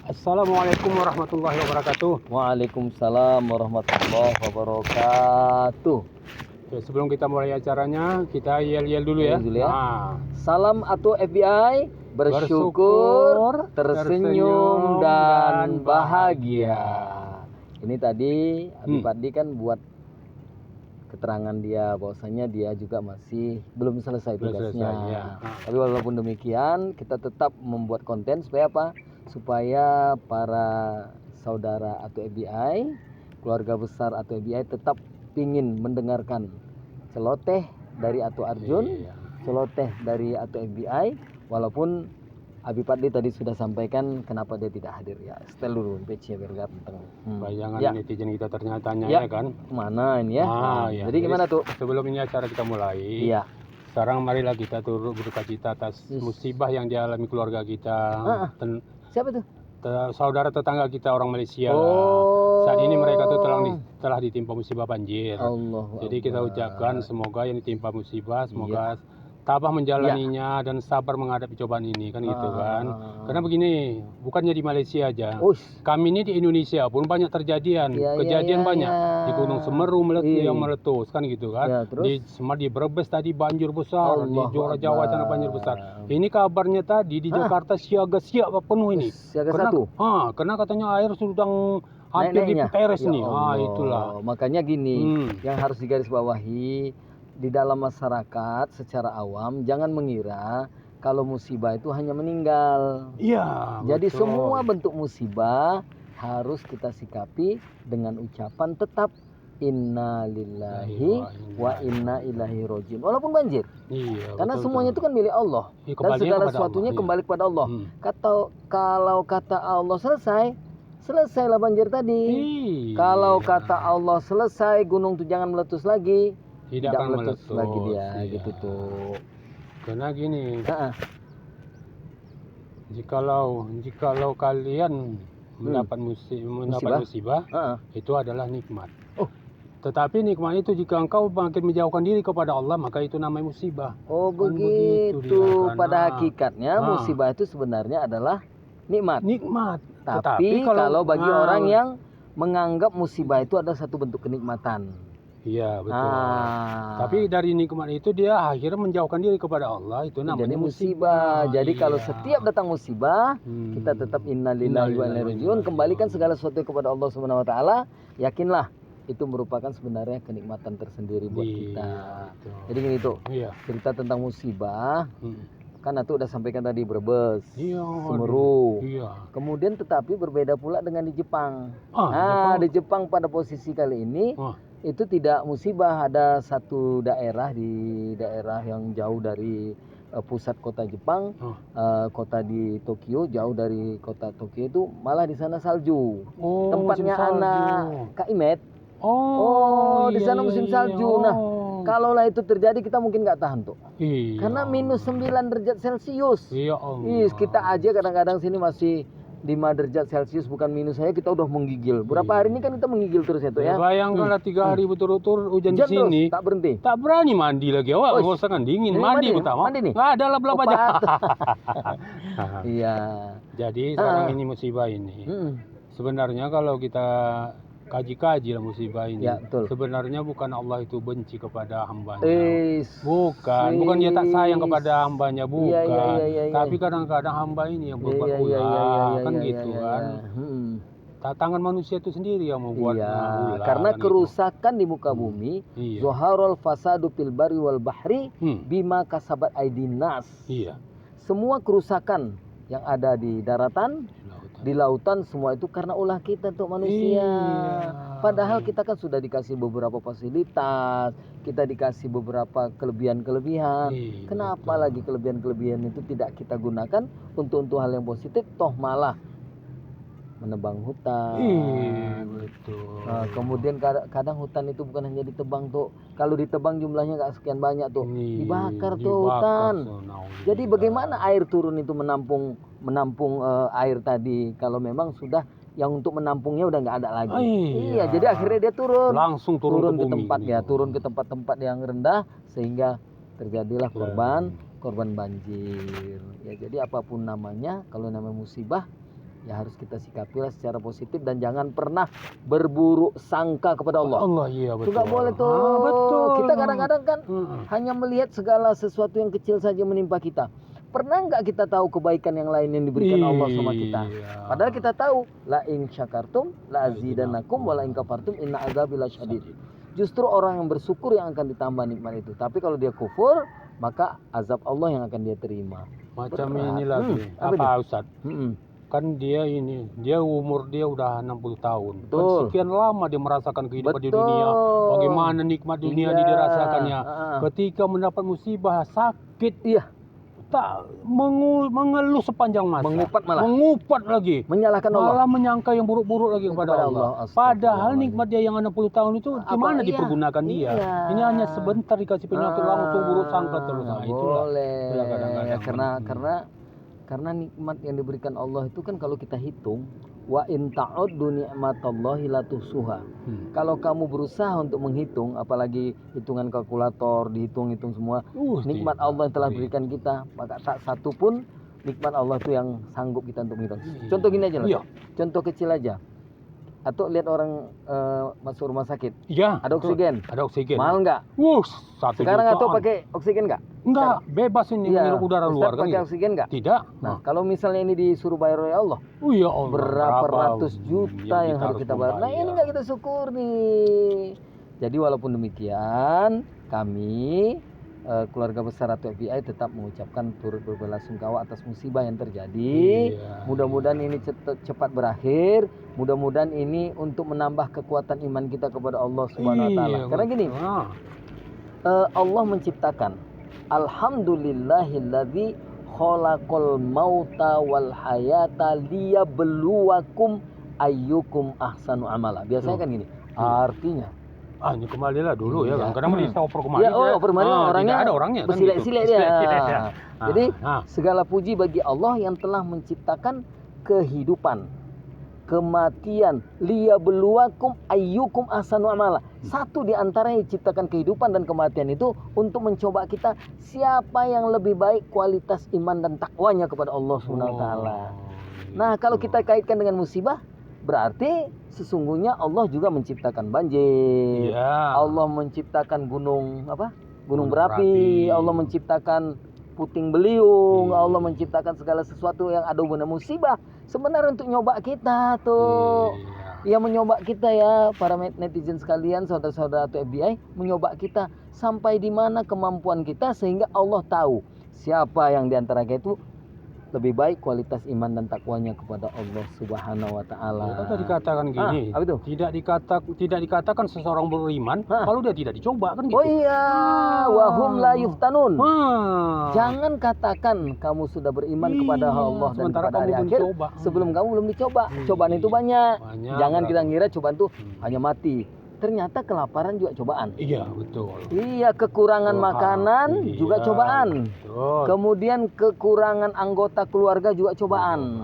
Assalamualaikum warahmatullahi wabarakatuh. Waalaikumsalam warahmatullahi wabarakatuh. Oke, sebelum kita mulai acaranya, kita yel-yel dulu ya. Yel dulu ya. Nah, Salam atau FBI, bersyukur, tersenyum dan bahagia. Ini tadi Habib Adli kan buat keterangan dia bahwasanya dia juga masih belum selesai Belum tugasnya. selesai, ya. Tapi walaupun demikian, kita tetap membuat konten supaya apa? Supaya para saudara atau FBI, keluarga besar atau FBI tetap ingin mendengarkan celoteh dari Atu Arjun, Iya. celoteh dari Atu FBI, walaupun Habib Adli tadi sudah sampaikan kenapa dia tidak hadir ya. Setel dulu PC biar ganteng. Bayangan Ya. netizen kita ternyatanya Ya. ya kan. Mana ini ya? Iya. Jadi gimana tuh? Sebelum ini acara kita mulai. Iya. Sekarang marilah kita turut berduka cita atas musibah yang dialami keluarga kita. Siapa tuh? Saudara tetangga kita orang Malaysia lah. Oh. Saat ini mereka tuh telah ditimpa musibah banjir. Allahu Jadi kita Akbar. ucapkan semoga yang ditimpa musibah semoga tabah menjalaninya dan sabar menghadapi cobaan ini kan gitu kan. Karena begini, bukannya di Malaysia aja. Kami ini di Indonesia pun banyak kejadian banyak. Di Gunung Semeru yang meletus kan gitu kan. Di Brebes tadi banjir besar, di Jora Jawa sana banjir besar. Ini kabarnya tadi di Jakarta siaga penuh ini. Siaga 1. Karena katanya air sudah hampir diperes nih. Itulah. Makanya gini, yang harus digarisbawahi di dalam masyarakat secara awam jangan mengira kalau musibah itu hanya meninggal. Iya. Jadi betul. semua bentuk musibah harus kita sikapi dengan ucapan tetap inna lillahi wa inna ilaihi rajiun. Walaupun banjir. Iya. Karena semuanya itu kan milik Allah. Dan segala sesuatunya kembali kepada Allah. Kalau kata Allah selesailah banjir tadi. Kalau kata Allah selesai gunung itu jangan meletus lagi. Tidak meletus lagi dia gitu tuh. Karena gini. Jikalau kalian mendapat musibah itu adalah nikmat. Tetapi nikmat itu jika engkau makin menjauhkan diri kepada Allah maka itu namanya musibah. Oh begitu. Pada hakikatnya musibah itu sebenarnya adalah nikmat. Tapi kalau bagi orang yang menganggap musibah itu adalah satu bentuk kenikmatan. Iya betul. Tapi dari nikmat itu dia akhirnya menjauhkan diri kepada Allah itu namanya musibah. Jadi kalau setiap datang musibah kita tetap innalillahi wa inna ilaihi rajiun, kembalikan segala sesuatu kepada Allah Subhanahu wa taala, yakinlah itu merupakan sebenarnya kenikmatan tersendiri buat kita. Jadi gini tuh. Cerita tentang musibah. Kan Atu udah sampaikan tadi Brebes, Semeru. Kemudian tetapi berbeda pula dengan di Jepang. Di Jepang pada posisi kali ini itu tidak musibah, ada satu daerah yang jauh dari pusat kota Jepang, kota di Tokyo, jauh dari kota Tokyo itu malah di sana salju. Tempatnya anak Kak Imet. Di sana musim salju. Nah, kalaulah itu terjadi kita mungkin nggak tahan tuh. Karena minus 9 derajat Celcius. Kita aja kadang-kadang sini masih 5 derajat Celcius bukan minus saya kita udah menggigil. Berapa hari ini kan kita menggigil terus ya tuh ya. Bayangkanlah 3 hari betul-betul hujan di sini. Tak berhenti. Tak berani mandi lagi awak. Bosan dingin. Mandi pertama. Nggak ada lah belum aja. Iya. Jadi sekarang ini musibah ini. Sebenarnya kalau kita kaji-kaji lah musibah ini. Sebenarnya bukan Allah itu benci kepada hambanya. Bukan dia tak sayang kepada hambanya, bukan. Tapi kadang-kadang hamba ini yang berbuat ulah, kan gitu kan. Tangan manusia itu sendiri yang membuat ulah. Karena kerusakan di muka bumi, zoharul fasadu fil barri wal bahri bima kasabat aydin nas. Semua kerusakan yang ada di daratan, di lautan, semua itu karena ulah kita tuh manusia. Padahal kita kan sudah dikasih beberapa fasilitas, kita dikasih beberapa kelebihan-kelebihan. Kenapa lagi kelebihan-kelebihan itu tidak kita gunakan untuk hal yang positif, toh malah menebang hutan. Kemudian kadang hutan itu bukan hanya ditebang tuh. Kalau ditebang jumlahnya nggak sekian banyak tuh, dibakar tuh hutan. Jadi bagaimana air turun itu menampung air tadi kalau memang sudah yang untuk menampungnya udah nggak ada lagi. Jadi akhirnya dia langsung turun ke tempat turun ke tempat-tempat yang rendah sehingga terjadilah korban banjir. Ya jadi apapun namanya, kalau namanya musibah ya harus kita sikapilah secara positif dan jangan pernah berburuk sangka kepada Allah. Allah, iya Itu betul. nggak boleh tuh. Betul. Kita kadang-kadang kan hanya melihat segala sesuatu yang kecil saja menimpa kita. Pernah nggak kita tahu kebaikan yang lain yang diberikan Allah sama kita? Padahal kita tahu, la in syakartum la azidannakum wa la in kafartum inna azabi lasyadid. Justru orang yang bersyukur yang akan ditambah nikmat itu. Tapi kalau dia kufur, maka azab Allah yang akan dia terima. Macam Berat. ini lagi. Apa Apa Ustaz? Mm-mm. Kan dia umur dia udah 60 tahun. Kan Betul. sekian lama dia merasakan kehidupan di Betul. dunia. Bagaimana nikmat dunia ini Iya. dirasakannya. Ketika mendapat musibah, sakit, Iya, tak mengeluh sepanjang masa. Mengupat lagi. menyalahkan Allah. Malah menyangka yang buruk-buruk lagi kepada Allah. Padahal nikmat dia yang 60 tahun itu gimana dipergunakan dia? Iya. Ini hanya sebentar dikasih penyakit langsung buruk sangka terus. Nah, itulah. Boleh. Itulah kadang-kadang. Karena nikmat yang diberikan Allah itu kan kalau kita hitung, wa in ta'uddu ni'matallahi la tuhsuha. Kalau kamu berusaha untuk menghitung, apalagi hitungan kalkulator, dihitung-hitung semua nikmat Allah yang telah berikan kita, maka tak satu pun nikmat Allah itu yang sanggup kita untuk menghitung. Contoh gini aja lah. Iya. Contoh kecil aja. Atau lihat orang masuk rumah sakit, Iya. ada oksigen. Ada oksigen. Mahal nggak? Satu Sekarang jutaan. atau pakai oksigen nggak? Enggak, bebas ini Iya. menghirup udara Ustaz luar kan. pakai Gitu. oksigen nggak? Tidak. Nah, kalau misalnya ini disuruh bayar oleh Allah, Oh ya Allah. berapa ratus juta yang harus kita bayar. Nah, ini nggak kita syukur nih. Jadi walaupun demikian, kami keluarga besar Ratu FBI tetap mengucapkan turut berbelasungkawa atas musibah yang terjadi. Iya. Mudah-mudahan ini cepat berakhir. Mudah-mudahan ini untuk menambah kekuatan iman kita kepada Allah Subhanahu wa taala. Iya, Karena gini, Allah menciptakan alhamdulillahilladzi khalaqal mauta wal hayata liyabluwakum ayyukum ahsanu amala. Biasanya kan gini. Artinya Ini kembalilah dulu ya. Iya. Kadang kita oper kemari. ya, orangnya tidak ada orangnya kan bersilek-silek gitu. dia. Jadi segala puji bagi Allah yang telah menciptakan kehidupan, kematian, liyabluwakum ayyukum ahsanu amala. Satu di antara yang diciptakan kehidupan dan kematian itu untuk mencoba kita siapa yang lebih baik kualitas iman dan takwanya kepada Allah Subhanahu wa taala. Nah, kalau kita kaitkan dengan musibah, berarti sesungguhnya Allah juga menciptakan banjir. Iya. Allah menciptakan gunung berapi. Allah menciptakan puting beliung. Allah menciptakan segala sesuatu yang ada hubungan musibah. Sebenarnya untuk nyoba kita tuh. Ya menyoba kita ya para netizen sekalian, saudara-saudara atau FBI, menyoba kita sampai di mana kemampuan kita sehingga Allah tahu siapa yang di antara kita itu lebih baik kualitas iman dan takwanya kepada Allah Subhanahu wa taala. Kata dikatakan gini, apa itu? Tidak dikatakan seseorang beriman kalau dia tidak dicoba kan gitu. Oh iya, wahum la yuftanun. Jangan Jangan katakan kamu sudah beriman kepada Allah dan sementara kepada hari kamu belum akhir coba. sebelum kamu belum dicoba. Cobaan itu banyak. Jangan kita ngira cobaan itu hanya mati. Ternyata kelaparan juga cobaan. Iya, betul. Iya, kekurangan makanan juga cobaan. Betul. Kemudian kekurangan anggota keluarga juga cobaan.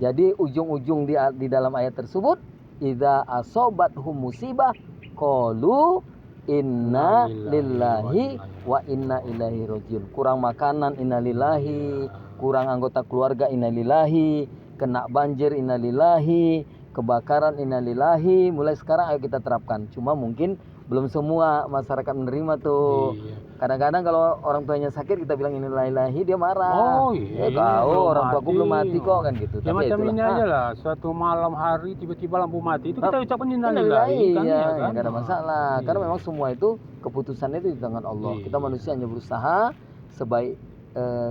Jadi ujung-ujung di dalam ayat tersebut, idza asobathum musibah qalu inna lillahi wa inna ilaihi rajiun. Kurang makanan inna lillahi, kurang anggota keluarga inna lillahi, kena banjir inna lillahi, kebakaran innalillahi. Mulai sekarang ayo kita terapkan. Cuma mungkin belum semua masyarakat menerima tuh. Kadang-kadang kalau orang tuanya sakit kita bilang innalillahi, dia marah. Oh iya. Tahu orang tuaku belum mati kok kan gitu. Ya Tapi macam itulah. ini aja lah. Suatu malam hari tiba-tiba lampu mati itu kita ucapkan innalillahi kan, ya, ya kan? nggak ada masalah. Karena memang semua itu keputusannya itu di tangan Allah. Kita manusia hanya berusaha sebaik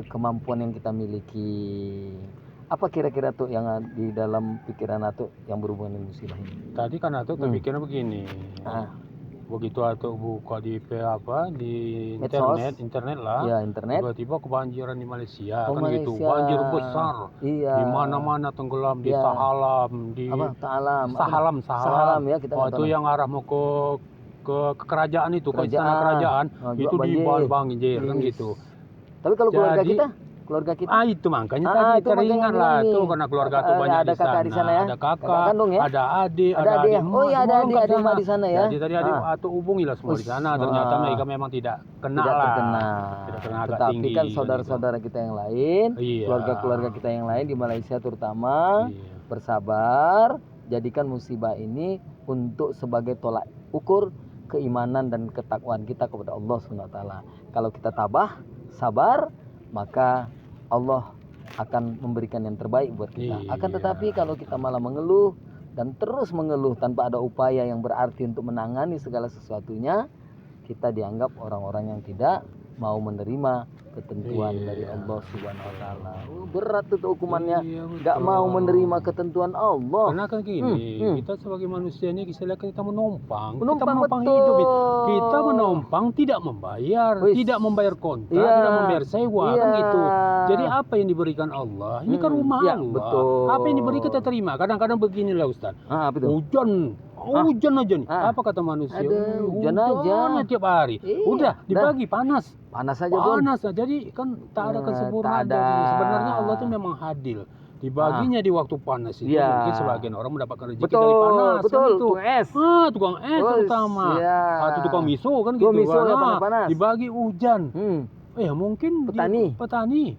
kemampuan yang kita miliki. Apa kira-kira tuh yang di dalam pikiran Atuk yang berhubungan dengan musibah ini? Tadi kan Atuk terpikirnya begini. Begitu Atuk buka di Medsos. internet lah. Ya, internet. Tiba-tiba kebanjiran di Malaysia Oh, kan gitu. Malaysia. Banjir besar. Iya. Di mana-mana tenggelam, di Iya. Sahalam, di Apa? Ta'alam. Sahalam Ya, kita nggak itu tahu. yang arah mau ke kerajaan itu, ke Kerajaan. istana kerajaan, juga itu di banjir. banjir kan Yes. gitu. Tapi kalau keluarga Jadi, kita keluarga kita. Itu makanya tadi itu makanya teringat lah ini. tuh karena keluarga tuh banyak Ada kakak di sana ya? Ada kakak, Kakak kandung ya? ada adik, Ada adik ya? emak, Oh iya, ada semua adik, lengkap ada emak sana. di sana ya? Jadi tadi adik atau hubungilah semua di sana. Ternyata mereka memang tidak kena Tidak lah. terkena. Tidak kena agak Tetapi tinggi kan gitu. saudara-saudara kita yang lain, Iya. keluarga-keluarga kita yang lain di Malaysia terutama, bersabar, jadikan musibah ini untuk sebagai tolak ukur keimanan dan ketakwaan kita kepada Allah SWT. Kalau kita tabah, sabar, maka Allah akan memberikan yang terbaik buat kita. Akan tetapi kalau kita malah mengeluh dan terus mengeluh tanpa ada upaya yang berarti untuk menangani segala sesuatunya, kita dianggap orang-orang yang tidak mau menerima ketentuan dari Allah Subhanahu wa taala. Berat itu hukumannya. Enggak mau menerima ketentuan Allah. Karena kan gini, kita sebagai manusia ini kita menumpang Betul. hidup. Kita menumpang tidak membayar, tidak membayar kontrak, tidak membayar sewa, kan gitu. Jadi apa yang diberikan Allah? Ini kan rumah Allah. Betul. Apa yang diberi kita terima. Kadang-kadang beginilah Ustaz. Hujan aja nih. Apa kata manusia? Hujan aja tiap hari. Udah dibagi panas aja. Panas. Jadi kan tak ada kesempurnaan. Sebenarnya Allah itu memang adil. Dibaginya di waktu panas itu mungkin sebagian orang mendapatkan rezeki dari panas. Betul. Kan itu. Tukang es terutama. Atau tukang miso kan gitu. Panas. Dibagi hujan. Mungkin petani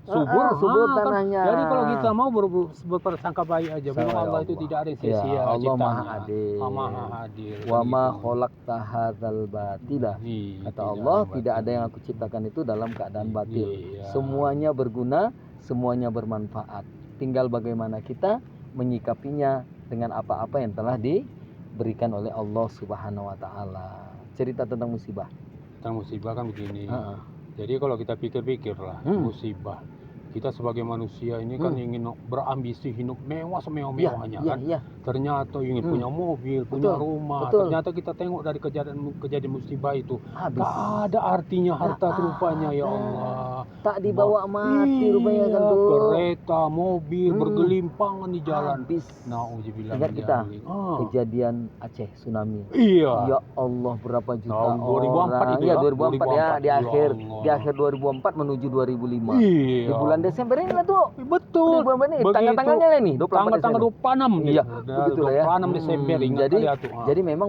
subur tanahnya. Jadi kalau kita mau berprasangka baik aja, memang Allah itu tidak ada yang sia-sia. Allah ciptanya. Maha adil. Wa ma khalaqta hadzal batila. Kata Allah, tidak ada yang aku ciptakan itu dalam keadaan batil. Semuanya berguna, semuanya bermanfaat. Tinggal bagaimana kita menyikapinya dengan apa-apa yang telah diberikan oleh Allah Subhanahu wa taala. Cerita tentang musibah. Tentang musibah kan begini. Jadi kalau kita pikir-pikirlah musibah, kita sebagai manusia ini kan ingin berambisi hidup mewah semewah-mewahnya kan. Ternyata ingin punya mobil, punya rumah. Ternyata kita tengok dari kejadian musibah itu tak ada artinya harta rupanya ya Allah. Tak dibawa mati rupanya kan tuh. Kereta, mobil bergelimpangan di jalan. Nauzubillah. Ingat kita kejadian Aceh tsunami. Iya. Ya Allah, berapa juta tahun 2004 orang. itu ya 2004 ya di akhir 2004 menuju 2005. Di bulan Desember ini lah tuh. Betul. Tanggal-tanggalnya lah nih, 24 tanggal 26. Iya, begitulah ya. 26 Desember ingat jadi memang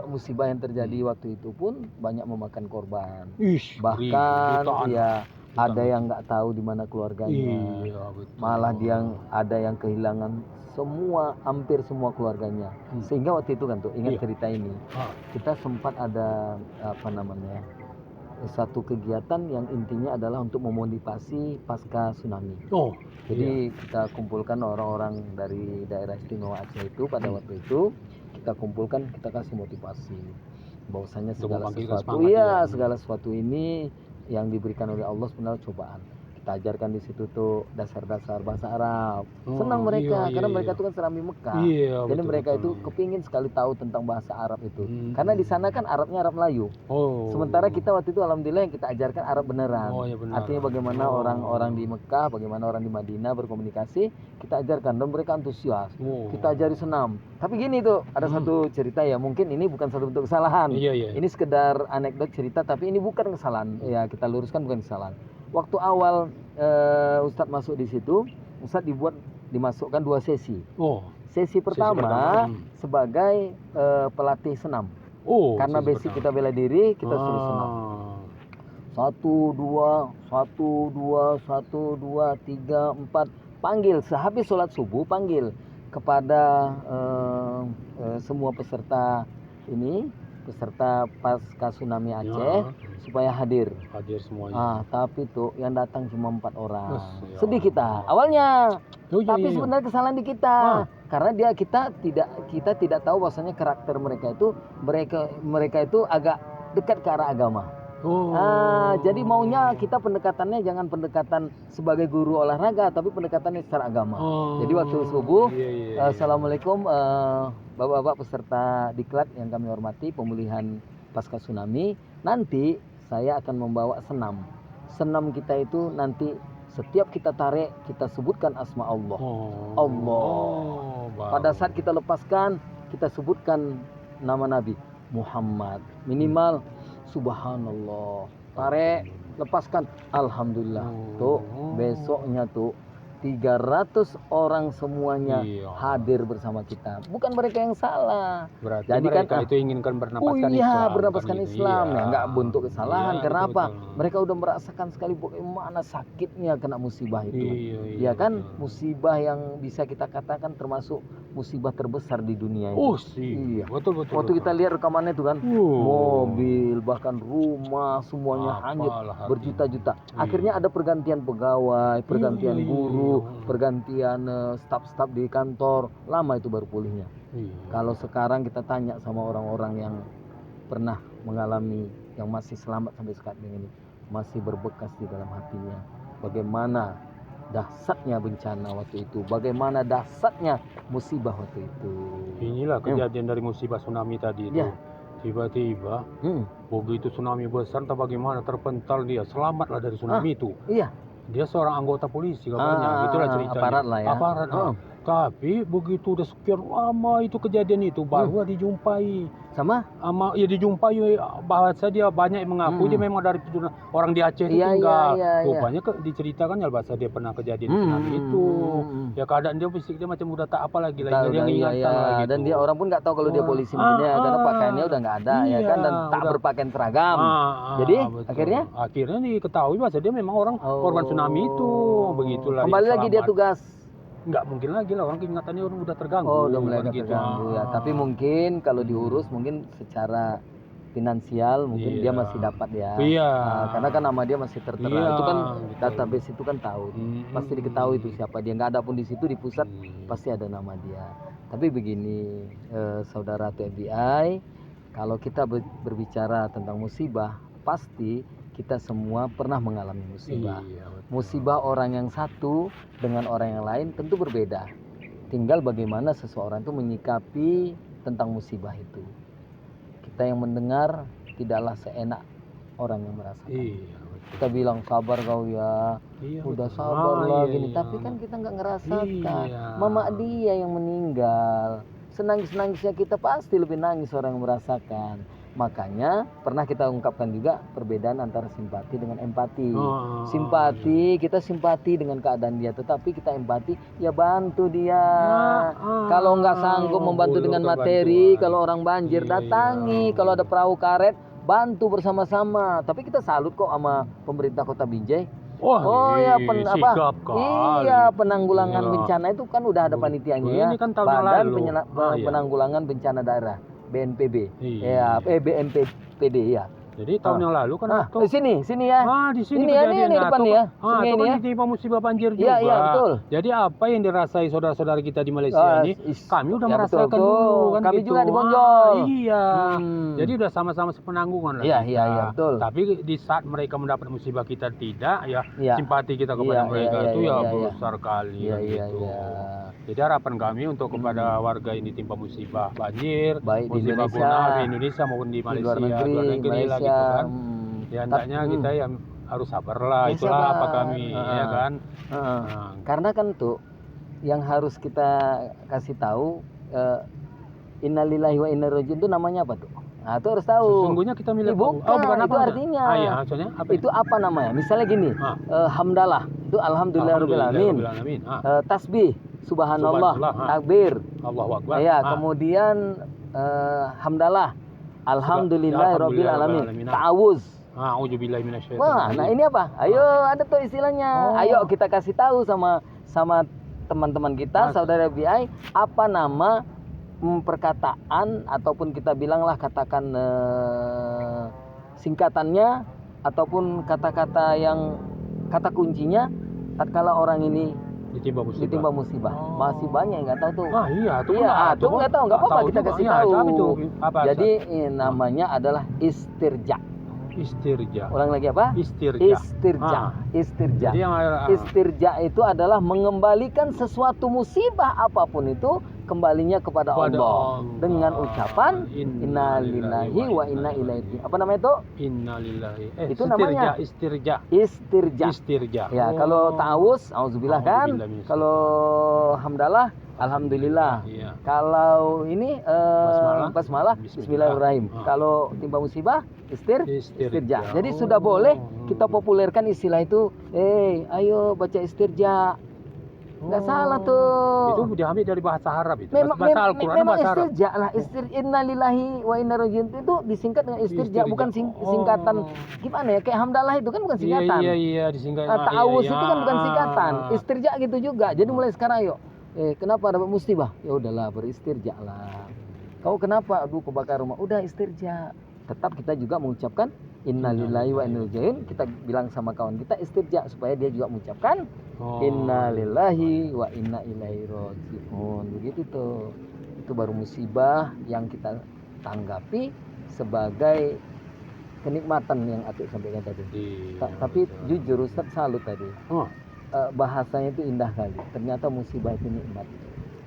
musibah yang terjadi waktu itu pun banyak memakan korban. Bahkan ada yang nggak tahu di mana keluarganya. Malah ada yang kehilangan hampir semua keluarganya. Sehingga waktu itu kan tuh ingat cerita ini. Kita sempat ada satu kegiatan yang intinya adalah untuk memotivasi pasca tsunami. Jadi kita kumpulkan orang-orang dari daerah istimewa Aceh itu pada waktu itu, kita kumpulkan, kita kasih motivasi bahwasanya segala sesuatu ini yang diberikan oleh Allah sebenarnya cobaan. Kita ajarkan di situ tuh dasar-dasar bahasa Arab. Senang mereka karena mereka itu kan serami Mekah. Jadi mereka itu kepingin sekali tahu tentang bahasa Arab itu. Karena di sana kan Arabnya Arab Melayu. Sementara kita waktu itu alhamdulillah yang kita ajarkan Arab beneran. Artinya bagaimana orang-orang di Mekah, bagaimana orang di Madinah berkomunikasi, kita ajarkan dan mereka antusias. Kita ajari senam. Tapi gini tuh, ada satu cerita ya, mungkin ini bukan satu bentuk kesalahan. Ini sekedar anekdot cerita, tapi ini bukan kesalahan. Ya, kita luruskan bukan kesalahan. Waktu awal Ustadz masuk di situ, Ustadz dimasukkan 2 sesi. Sesi pertama sebagai pelatih senam. Karena basic kita bela diri, kita suruh senam. 1, 2, 3, 4. Panggil sehabis sholat subuh, panggil kepada semua peserta pasca tsunami Aceh supaya hadir semuanya. Tapi tuh yang datang cuma 4 orang. Sedih kita awalnya. Tapi sebenarnya kesalahan di kita. Karena kita tidak tahu bahwasanya karakter mereka itu agak dekat ke arah agama. Jadi maunya kita pendekatannya jangan pendekatan sebagai guru olahraga, tapi pendekatannya secara agama. Jadi waktu subuh, Assalamualaikum bapak-bapak peserta diklat yang kami hormati, pemulihan pasca tsunami. Nanti saya akan membawa senam. Senam kita itu nanti setiap kita tarik, kita sebutkan asma Allah. Pada saat kita lepaskan, kita sebutkan nama Nabi Muhammad. Minimal Subhanallah. Tarik, lepaskan. Alhamdulillah. Oh. Tuh, besoknya tuh 300 orang semuanya Iya. hadir bersama kita. Bukan mereka yang salah. Berarti Jadi mereka kan, itu inginkan bernapaskan iya, Islam. bernapaskan kan gitu. Islam Iya. ya, nggak bentuk kesalahan. Iya, Karena apa? betul. Mereka udah merasakan sekali bagaimana sakitnya kena musibah itu. Iya, Ya kan, betul. musibah yang bisa kita katakan termasuk musibah terbesar di dunia itu. Oh sih. Iya. Betul. Waktu kita lihat rekamannya itu kan, mobil, bahkan rumah, semuanya hanyut Apalah artinya. berjuta-juta. Iya. Akhirnya ada pergantian pegawai, pergantian Iya. guru, pergantian staf-staf di kantor. Lama itu baru pulihnya. Iya. Kalau sekarang kita tanya sama orang-orang yang pernah mengalami, yang masih selamat sampai sekarang ini, masih berbekas di dalam hatinya bagaimana dahsyatnya bencana waktu itu, bagaimana dahsyatnya musibah waktu itu. Inilah kejadian dari musibah tsunami tadi itu. Ya. Tiba-tiba begitu tsunami besar entah bagaimana terpental dia, selamatlah dari tsunami itu. Iya. Dia seorang anggota polisi katanya, itulah ceritanya. Aparat lah ya. Aparat. Tapi begitu udah sekian lama itu kejadian itu baru dijumpai. Sama? Ya dijumpai bahasa dia banyak yang mengaku dia memang dari orang di Aceh itu tinggal. Rupanya diceritakan ya bahasa dia pernah kejadian tsunami itu. Ya keadaan dia fisik dia macam udah tak apa lagi lah. Dia ingatan lagi. Dan dia orang pun nggak tahu kalau dia polisi mungkin ya, karena pakaiannya udah nggak ada ya kan, dan tak berpakaian seragam. Jadi betul. akhirnya diketahui bahasa dia memang orang korban tsunami itu. Begitulah. Kembali lagi dia tugas. Nggak mungkin lagi lah, orang ingatannya udah terganggu. Udah mulai terganggu ya. Tapi mungkin kalau diurus mungkin secara finansial mungkin dia masih dapat ya. Iya. Karena kan nama dia masih tertera. Iya, Itu kan betul. database itu kan tahu. Pasti diketahui itu siapa dia. Nggak ada pun di situ di pusat pasti ada nama dia. Tapi begini, saudara TFBI, kalau kita berbicara tentang musibah, pasti kita semua pernah mengalami musibah. Musibah orang yang satu dengan orang yang lain tentu berbeda. Tinggal bagaimana seseorang itu menyikapi tentang musibah itu. Kita yang mendengar tidaklah seenak orang yang merasakan. Kita bilang sabar kau ya, udah sabar lah gini. Tapi kan kita nggak ngerasakan. Mama dia yang meninggal. Senangis-nangisnya kita pasti lebih nangis orang yang merasakan. Makanya pernah kita ungkapkan juga perbedaan antara simpati dengan empati. Simpati, kita simpati dengan keadaan dia, tetapi kita empati, ya bantu dia. Kalau nggak sanggup membantu dengan materi, kalau orang banjir datangi, kalau ada perahu karet bantu bersama-sama. Tapi kita salut kok sama pemerintah Kota Binjai. Penanggulangan bencana itu kan udah ada panitianya ya. Kan Badan Penanggulangan Bencana Daerah. BNPB, BNPB ya. Jadi tahun yang lalu kan sini ya. Di sini ini depan ya. Sungai ini ya. Ditimpa musibah banjir juga. Iya, betul. Jadi apa yang dirasai saudara-saudara kita di Malaysia ini, kami udah merasakan dulu kan. Kami gitu. juga di Bonjol. Iya. Jadi udah sama-sama sepenanggungan lah. Iya, betul. Tapi di saat mereka mendapat musibah kita tidak, simpati kita kepada mereka itu besar kali gitu. Jadi harapan kami untuk kepada warga yang ditimpa musibah banjir, baik di Indonesia maupun di Malaysia, luar negeri lah gitu kan. Ya hendaknya kita ya harus sabar lah, itulah apa kami ya kan. Karena kan tuh yang harus kita kasih tahu, innalillahi wa inna ilaihi raji'un itu namanya apa tuh? Nah, itu harus tahu. Sesungguhnya kita milik bukan apa itu artinya. Itu apa namanya? Misalnya gini, hamdalah itu alhamdulillahirabbil alamin. Tasbih subhanallah, takbir, Allahu akbar. Ya, kemudian hamdalah alhamdulillahirabbil alamin. Ta'awuz. A'udzubillahi minasyaitonir. Nah, ini apa? Ayo, ada tuh istilahnya. Ayo kita kasih tahu sama teman-teman kita, saudara BI, apa nama perkataan ataupun kita bilanglah katakan singkatannya ataupun kata-kata yang kata kuncinya tatkala orang ini ditimpa musibah. Masih banyak yang nggak tahu tuh. Tuh nggak tahu, nggak apa-apa kita kasih tahu. Jadi namanya adalah istirja. Ulang lagi apa? Istirja. Istirja itu adalah mengembalikan sesuatu musibah apapun itu kembalinya kepada Allah dengan ucapan innalillahi wa inna ilaihi. Apa namanya itu? Innalillahi. Itu namanya istirja. Ya, kalau ta'awuz auzubillah kan. Kalau hamdalah Alhamdulillah. Iya. Kalau ini basmalah, Bismillahirrahmanirrahim. Ah. Kalau timpa musibah, Istirja. istirja. Jadi sudah boleh kita populerkan istilah itu. Ayo baca istirja. Nggak salah tuh. Itu diambil dari bahasa Arab itu. Memang, bahasa Al-Quran memang bahasa Arab. istirja lah. Innalillahi wa inna ilaihi raji'un itu disingkat dengan istirja, bukan singkatan. Gimana ya? Kayak hamdalah itu kan bukan singkatan. Iya, disingkat. Ta'awuz itu kan bukan singkatan. Istirja gitu juga. Jadi mulai sekarang ayo. Kenapa dapat musibah? Ya udahlah beristirja lah. Kau kenapa? Aduh kebakar rumah. Udah istirja. Tetap kita juga mengucapkan innalillahi wa inna ilaihi raji'un. Kita bilang sama kawan kita istirja supaya dia juga mengucapkan innalillahi wa inna ilaihi raji'un. Begitu tuh. Itu baru musibah yang kita tanggapi sebagai kenikmatan yang Atik sampaikan tadi. Tapi jujur Ustaz salut tadi. Bahasanya itu indah kali. Ternyata musibah itu nikmat.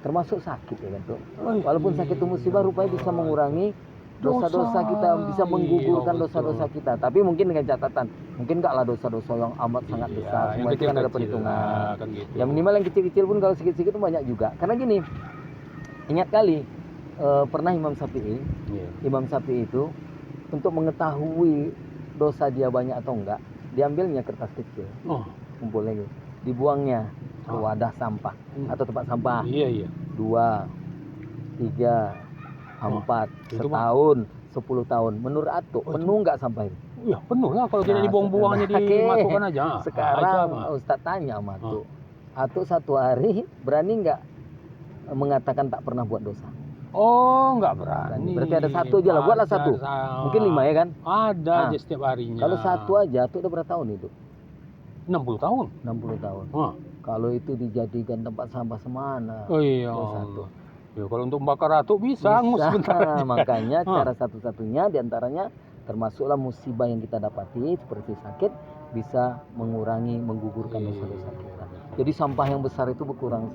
Termasuk sakit ya kan tuh. Walaupun sakit itu musibah rupanya bisa mengurangi dosa-dosa kita, bisa menggugurkan dosa-dosa kita. Tapi mungkin dengan catatan, mungkin enggaklah dosa-dosa yang amat sangat besar. Semua itu kan ada perhitungan. Kan gitu. Yang minimal yang kecil-kecil pun kalau sedikit-sedikit itu banyak juga. Karena gini, ingat kali pernah Imam Syafi'i itu untuk mengetahui dosa dia banyak atau enggak, diambilnya kertas kecil, kumpul lagi, dibuangnya ke wadah sampah atau tempat sampah. 2, 3, 4, setahun, 10 tahun. Menurut Atuk, penuh nggak sampah itu? Iya penuh lah kalau tidak dibuang-buangnya dimasukkan aja. Sekarang Ustadz tanya sama Atuk, Atuk satu hari berani nggak mengatakan tak pernah buat dosa? Oh nggak berani. Berarti ada satu aja lah, buatlah satu. Mungkin 5 ya kan? Ada aja setiap harinya. Kalau satu aja, Atuk udah berapa tahun itu? 60 tahun. 60 tahun. Kalau itu dijadikan tempat sampah semana? Oh iya. Satu. Ya, kalau untuk membakar Atuk bisa hangus sebentar aja. Makanya cara satu-satunya diantaranya termasuklah musibah yang kita dapati seperti sakit bisa mengurangi, menggugurkan dosa-dosa kita. Jadi sampah yang besar itu berkurang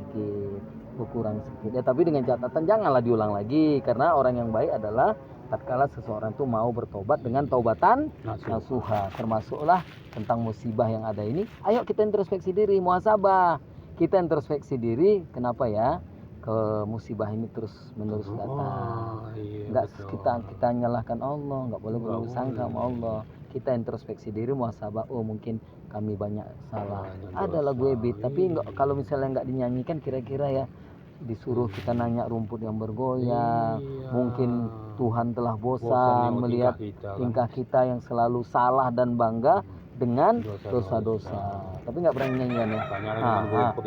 sedikit. Ya tapi dengan catatan janganlah diulang lagi, karena orang yang baik adalah tatkala seseorang itu mau bertobat dengan taubatan nasuha. Termasuklah tentang musibah yang ada ini. Ayo kita introspeksi diri, muhasabah. Kita introspeksi diri, kenapa ya ke musibah ini terus menerus datang. Enggak kita nyalahkan Allah, enggak boleh berburuk sangka sama Allah. Kita introspeksi diri, muhasabah. Oh mungkin kami banyak salah. Ada lagu ebit, tapi enggak, kalau misalnya enggak dinyanyikan kira-kira ya disuruh kita nanya rumput yang bergoyang. Mungkin Tuhan telah bosan melihat tingkah kita yang selalu salah dan bangga dengan dosa-dosa. Tapi nggak berani nyanyian ya.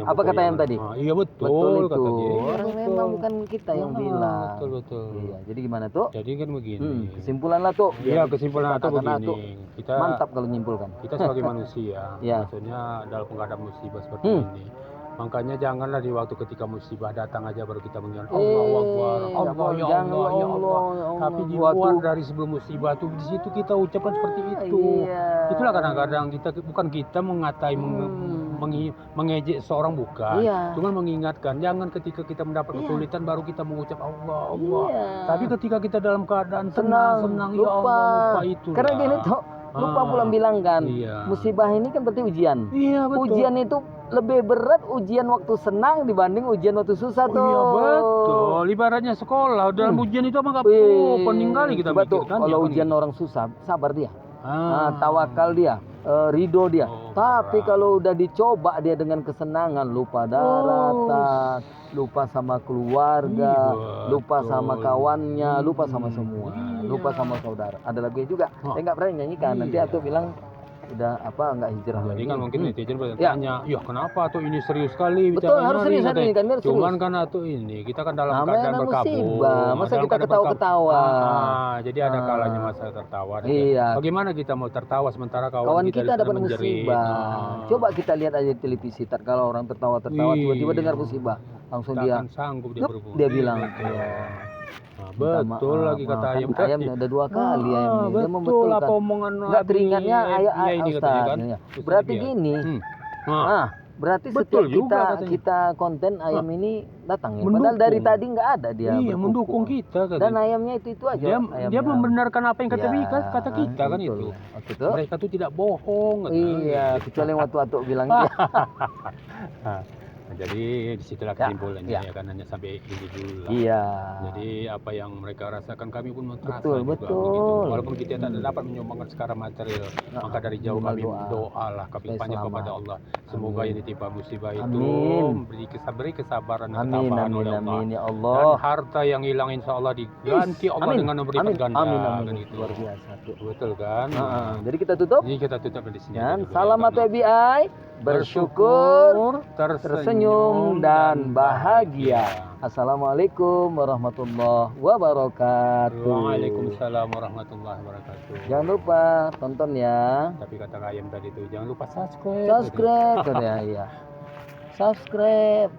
Apa kata yang tadi? Iya betul itu. Orang memang bukan kita yang bilang. Betul. Iya. Jadi gimana tuh? Jadi kan begini. Kesimpulan lah tuh. Iya kesimpulan atau begini. Kita mantap kalau nyimpulkan. Kita sebagai manusia, maksudnya dalam menghadapi musibah seperti ini. Makanya janganlah di waktu ketika musibah datang aja baru kita mengingat Allah Akbar, Allah ya Allah. Tapi di luar dari sebelum musibah tuh di situ kita ucapkan seperti itu. Itulah kadang-kadang bukan kita mengatai mengejek seorang bukan, cuma mengingatkan jangan ketika kita mendapat kesulitan baru kita mengucap Allah. Tapi ketika kita dalam keadaan senang ya Allah, lupa itu. Karena gini tuh lupa pula bilang kan, musibah ini kan berarti ujian. Iya betul. Ujian itu lebih berat ujian waktu senang dibanding ujian waktu susah tuh. Iya betul. Ibaratnya sekolah dalam ujian itu apa nggak penting kali kita mikirkan. Kalau ujian orang susah, sabar dia, tawakal dia, ridho dia. Tapi kalau udah dicoba dia dengan kesenangan, lupa daratan, lupa sama keluarga, lupa sama kawannya, lupa sama semua, lupa sama saudara. Ada lagunya juga. Saya nggak pernah nyanyikan. Nanti aku bilang udah apa nggak hijrah lagi. Jadi kan mungkin netizen bertanya, ya kenapa tuh ini serius sekali? Betul, harus serius ini kan. Cuman kan tuh ini kita kan dalam keadaan berkabung. Masa kita ketawa-ketawa. Jadi ada kalanya masa tertawa. Iya. Bagaimana kita mau tertawa sementara kawan kita dapat musibah. Coba kita lihat aja televisi, kalau orang tertawa-tertawa tiba-tiba dengar musibah, langsung dia sanggup dia bilang. Betul lagi kata ayam. Ayamnya ada 2 kali ayamnya. Dia betul apa omongan nggak teringatnya ayam Ustaz. Berarti gini. Berarti setiap kita konten ayam ini datang ya. Padahal dari tadi nggak ada dia. Iya, mendukung kita. Dan ayamnya itu aja. Dia membenarkan apa yang kata kita kan itu. Mereka tuh tidak bohong. Iya, kecuali waktu bilang. Nah, jadi disitulah Ya, kesimpulannya ya. ya kan hanya sampai ini dulu lah. Iya. Jadi apa yang mereka rasakan kami pun terasa Betul, juga betul. begitu. Walaupun kita tidak dapat menyumbangkan secara material, maka dari jauh minimal kami doa. doa lah kami Supaya banyak selamat. kepada Allah. Semoga Amin. yang ditimpa musibah itu Amin. beri kesabaran dan Amin, ketabahan amin, oleh Allah. amin ya Dan Allah. harta yang hilang insya Allah diganti Allah Amin, dengan berlipat amin, ganda. amin, Kan amin. gitu. Luar biasa tuh. Betul kan? Jadi kita tutup. Jadi kita tutup di sini. Dan aja dulu salam ya, kan? APBI, bersyukur, tersenyum dan bahagia. Assalamualaikum warahmatullahi wabarakatuh. Waalaikumsalam warahmatullahi wabarakatuh. Jangan lupa tonton ya. Tapi kata ayam tadi tuh jangan lupa subscribe. Subscribe, ya. Subscribe.